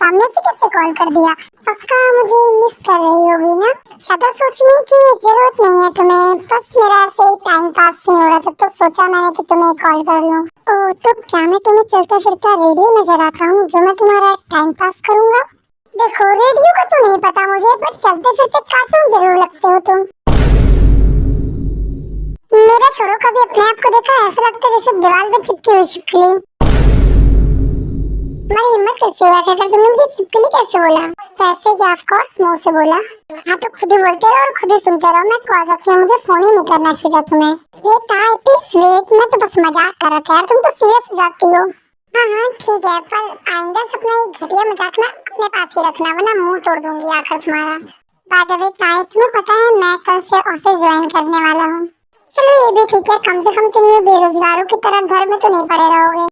सामने से कैसे कॉल कर दिया? पक्का मुझे मिस कर रही होगी ना? ज्यादा सोचने की जरूरत नहीं है तुम्हें, बस मेरा ऐसे ही टाइम पास नहीं हो रहा था तो सोचा मैंने कि तुम्हें कॉल कर लूं। ओह, तो क्या मैं तुम्हें चलता फिरता रेडियो नजर आता हूँ जो मैं तुम्हारा टाइम पास करूंगा? देखो, रेडियो का तो नहीं पता मुझे, पर चलते फिरते कार्टून जरूर लगते हो तुम। मेरा छोड़ो, कभी अपने आप को देखा? ऐसा लगता है जैसे दीवार पे चिपकी हुई छिपकली। तुम्हारी हिम्मत कैसे हुआ? कहकर तुमने मुझे छिपकली कैसे बोला? कैसे क्या? ऑफ कोर्स मुंह से बोला। हाँ तो खुद ही बोलते रहो और खुद ही सुनते रहो। मैं कॉल रखी हूँ, मुझे फोन ही नहीं करना चाहिए तुम्हें। ये था इतनी स्वीट, मैं तो बस मजाक कर रहा था यार, तुम तो सीरियस हो जाती हो। हाँ हाँ ठीक है, पर आइंदा से अपना ये घटिया मजाक ना अपने पास ही रखना, वरना मुंह तोड़ दूंगी आकर तुम्हारा। बाय द वे ताई, तुम्हें पता है मैं कल से ऑफिस ज्वाइन करने वाला हूँ। चलो ये भी ठीक है, कम से कम तुम बेरोजगारों की तरह घर में तो नहीं पड़े रहोगे।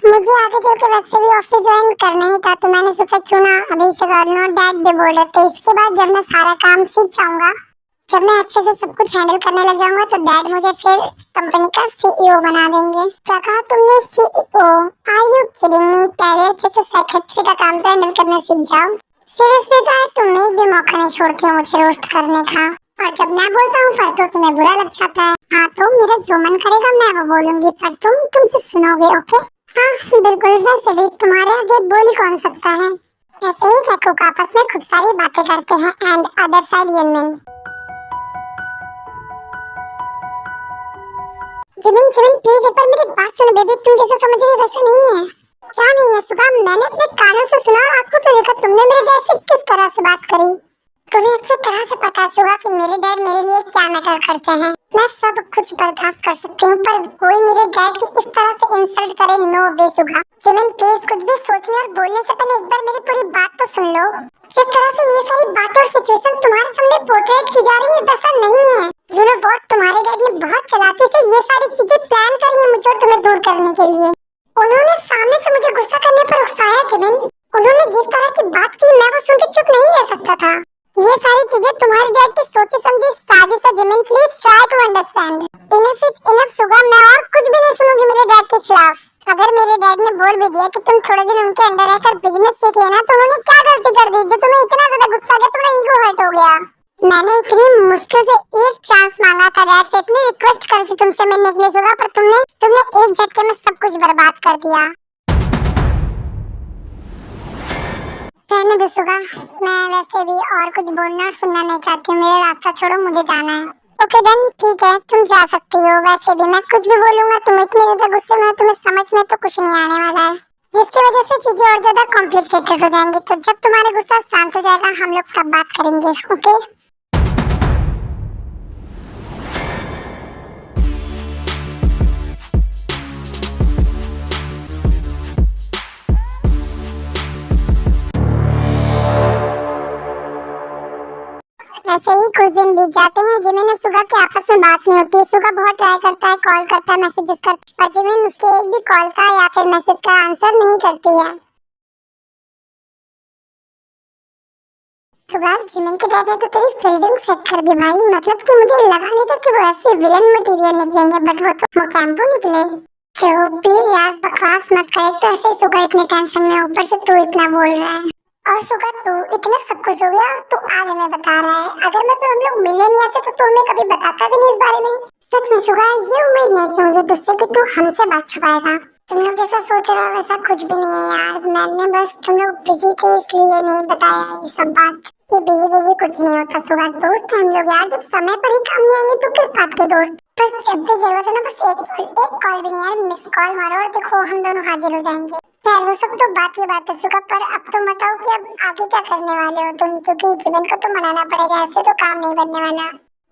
मुझे आगे चल के वैसे भी ऑफिस ज्वाइन करना ही था, तो मैंने सोचा क्यों ना अभी से कर लूं। डैड भी बोल रहे थे इसके बाद जब मैं सारा काम सीख जाऊंगा, जब मैं अच्छे से सब कुछ हैंडल करने लग जाऊंगा, तो डैड मुझे फिर कंपनी का सीईओ बना देंगे। क्या कहा तुमने? CEO? Are you kidding me? पहले अच्छे से सेक्रेटरी का काम तो हैंडल करना सीख जाओ। सीरियसली तो तुम एक भी मौका नहीं छोड़ती हो मुझे रोस्ट करने का, और जब मैं बोलता हूँ पर तो तुम्हें बुरा लग जाता है। हाँ तो मेरा जो मन करेगा मैं वो बोलूंगी, पर तुमसे सुनोगे, ओके? हाँ बिल्कुल, वैसे भी तुम्हारे आगे बोल ही कौन सकता है। ऐसे ही बैकूक आपस में खूब सारी बातें करते हैं। And other side Yoonmin. Jimin Jimin please एक बार मेरी बात सुनो बेबी, तुम जैसा समझ रही हो वैसा नहीं है। क्या नहीं है सुगा? मैंने अपने कानों से सुना और आंखों से देखा तुमने मेरे डैड से किस तरह से बात करी। तुम्हें अच्छी तरह से पता होगा कि मेरे डैड मेरे लिए क्या मैटर करते हैं। मैं सब कुछ बर्दाश्त कर सकती हूँ, पर कोई मेरे डैड की इस तरह से इंसल्ट करे, no way Suga. Jimin please कुछ भी सोचने और बोलने से पहले एक बार मेरी पूरी बात तो सुन लो। जिस तरह से ये सारी बातें और सिचुएशन तुम्हारे सामने पोर्ट्रेट की जा रही है वैसा नहीं है। यू नो व्हाट, तुम्हारे डैड ने बहुत चालाकी से ये सारी चीजें प्लान करी है मुझे और तुम्हें दूर करने के लिए। उन्होंने सामने से मुझे गुस्सा करने पर उकसाया जिमिन। उन्होंने जिस तरह की बात की मैं वो सुन के चुप नहीं रह सकता था। ये सारी चीजें तुम्हारे डैड की सोची समझी साजिश है Jimin, please try to understand. Enough is enough Suga, मैं और कुछ भी नहीं सुनूंगी मेरे डैड के खिलाफ। अगर मेरे डैड ने बोल भी दिया कि तुम थोड़े दिन उनके अंडर रहकर बिजनेस सीख लेना, तो उन्होंने क्या गलती कर दी जो तुम्हें इतना ज्यादा गुस्सा आ गया, तुम्हारा ईगो हर्ट हो गया? मैंने इतनी मुश्किल से एक चांस मांगा था डैड से, इतनी रिक्वेस्ट करी थी तुमसे मिलने के लिए सुगा, पर तुमने एक झटके में सब कुछ बर्बाद कर दिया। कहने दो सुगा, मैं वैसे भी और कुछ बोलना और सुनना नहीं चाहती हूँ, मेरा रास्ता छोड़ो, मुझे जाना है। ओके देन ठीक है, तुम जा सकती हो। वैसे भी मैं कुछ भी बोलूंगा तुम इतने ज्यादा गुस्से में हो, तुम्हें समझ में तो कुछ नहीं आने वाला है, जिसकी वजह से चीजें और ज्यादा कॉम्प्लिकेटेड हो जाएंगी। तो जब तुम्हारा गुस्सा शांत हो जाएगा हम लोग तब बात करेंगे, ओके? ऐसे ही कुछ दिन बीत जाते हैं। जिमिन और सुगा की आपस में बात नहीं होती। सुगा बहुत ट्राई करता है, कॉल करता है, मैसेजेस करता है, पर जिमिन उसके एक भी कॉल का या फिर मैसेज का आंसर नहीं करती है। सुगा, जिमिन के डैड ने तो तेरी फील्डिंग सेट कर दी भाई, मतलब कि मुझे लगा नहीं था कि वो ऐसे विलन मटेरियल निकलेंगे, बट वो तो मोकैम्पो निकले। जो प्लीज यार बकवास मत कर, तो ऐसे सुगा इतने टेंशन में, ऊपर से तू इतना बोल रहा है। और सुगा तू इतना सब कुछ हो गया तो आज हमें बता रहा है, अगर मतलब हम लोग मिलने नहीं आते तो हमें कभी बताता भी नहीं इस बारे में। सच में सुगा, ये उम्मीद नहीं थी मुझे तुझसे कि तू हमसे बात छुपाएगा। तुम लोग जैसा सोच रहे हो वैसा कुछ भी नहीं है यार, मैंने बस तुम लोग बिजी थे इसलिए नहीं बताया ये सब बात। ये बिजी कुछ नहीं होता सुगा, दोस्त हम लोग यार, जब समय पर ही काम नहीं आएंगे तो किस बात के दोस्त। बस जब भी जरूरत है ना, बस एक कॉल भी नहीं यार, मिस कॉल मारो और देखो हम दोनों हाजिर हो जाएंगे। यार वो सब तो बात की बात है सुगा, पर अब तुम बताओ कि अब आगे क्या करने वाले हो तुम, क्योंकि जिमिन को तो मनाना पड़ेगा, ऐसे तो काम नहीं बनने वाला।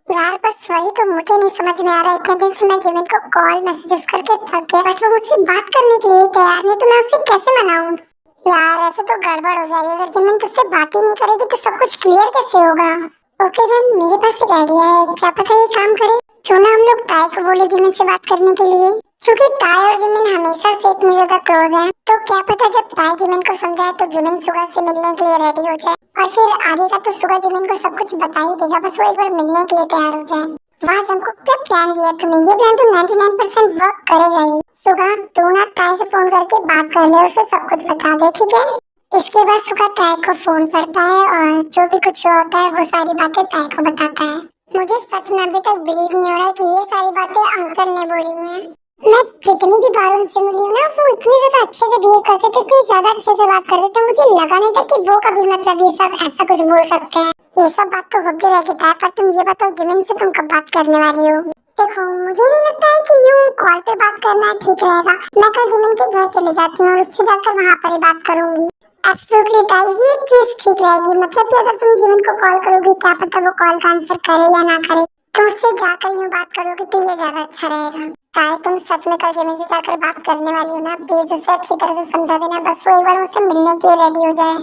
यार बस वही तो मुझे नहीं समझ में आ रहा, इतने दिन से मैं जिमिन को कॉल मैसेजेस करके थक गया, बट वो मुझसे बात करने के लिए तैयार नहीं, तो मैं उससे कैसे मनाऊं? यार ऐसे तो गड़बड़ हो जाएगी, अगर जिमिन तुझसे बात ही नहीं करेगी तो सब कुछ क्लियर कैसे होगा? ओके देन मेरे पास एक आइडिया है, क्या पता ये काम करे। क्यों ना हम लोग ताई को बोले जिमिन से बात करने के लिए, क्योंकि ताई और जिमिन हमेशा से इतनी ज्यादा क्लोज हैं, तो क्या पता जब ताई जिमिन को समझाए तो जिमिन सुगा से मिलने के लिए रेडी हो जाए, और फिर आगे का तो सुगा जिमिन को सब कुछ बता ही देगा, बस वो एक बार मिलने के लिए तैयार हो जाए। वाह जंको, क्या प्लान दिया तुमने, ये प्लान तो 99% वर्क करेगा ही। सुगा तू ना ताई से फोन करके बात कर ले, उसे सब कुछ बता दे, ठीक है? इसके बाद सुगा ताई को फोन करता है और जो भी कुछ होता है वो सारी बातें ताई को बताता है। मुझे सच में अभी तक बिलीव नहीं हो रहा कि ये सारी बातें अंकल ने बोली हैं। मैं जितनी भी बार उनसे मिली हूँ ना, वो इतने ज्यादा अच्छे से बिहेव करते थे, इतनी ज्यादा अच्छे से बात करते थे, मुझे लगा नहीं था कि वो कभी मतलब ये सब ऐसा कुछ बोल सकते हैं। ये सब बात तो होती रहती है, पर तुम ये बताओ जिमिन से तुम कब बात करने वाली हो? देखो मुझे नहीं लगता है कि यूं कॉल पे बात करना ठीक रहेगा। मैं कल जिमिन के घर चले जाती हूँ और उससे जाकर वहाँ पर ही बात करूंगी। एब्सोल्युटली ताई, ये चीज ठीक रहेगी। मतलब कि अगर तुम जिमिन को कॉल करोगी, क्या पता वो कॉल का आंसर करे या ना करे, तो उससे जाकर यूं बात करोगी तो ये ज्यादा अच्छा रहेगा। ताई तुम सच में कल जिमिन से जाकर बात करने वाली हो ना, प्लीज उसे अच्छी तरह से समझा देना, बस वो एक बार मुझसे मिलने के लिए रेडी हो जाए।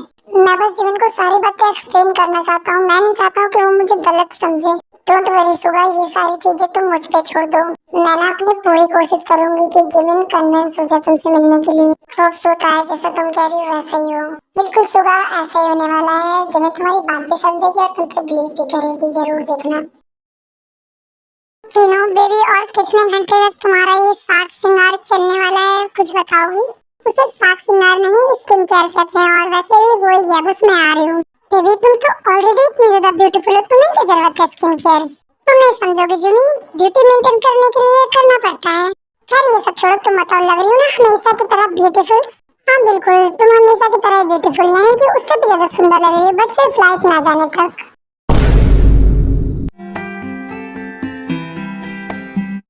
मैं बस जिमिन को सारी बातें एक्सप्लेन करना चाहता हूँ, मैं नहीं चाहता हूँ कि वो मुझे गलत समझे। डोंट वरी सुगा, ये सारी चीजें तुम मुझ पे छोड़ दो। मैं ना अपनी पूरी कोशिश करूंगी कि जिमिन कन्विंस हो जाए तुमसे मिलने के लिए। होप सो ताई, जैसा तुम कह रही हो वैसा ही हो। बिल्कुल सुगा, ऐसा ही होने वाला है। जिमिन तुम्हारी बात भी समझेगी और तुम पे बिलीव भी करेगी, जरूर देखना। चिनो बेबी, और कितने घंटे तक तुम्हारा ये साग सिंगार चलने वाला है, कुछ बताओगी? उसे साग सिंगार नहीं, स्किन केयर कहते हैं, और वैसे भी वही है, बस मैं आ रही हूँ। बेबी तुम तो ऑलरेडी इतनी ज्यादा ब्यूटीफुल हो, तुम्हें क्या जरूरत है स्किन केयर की? तुम नहीं समझोगे जुनी, ब्यूटी मेंटेन करने के लिए करना पड़ता है। खैर ये सब छोड़ो, तुम बताओ, लग रही हो ना हमेशा की तरह ब्यूटीफुल? हाँ बिल्कुल, तुम हमेशा की तरह ब्यूटीफुल, यानी कि उससे भी ज्यादा सुंदर लग रही है, बट सिर्फ लाइट ना जाने तक।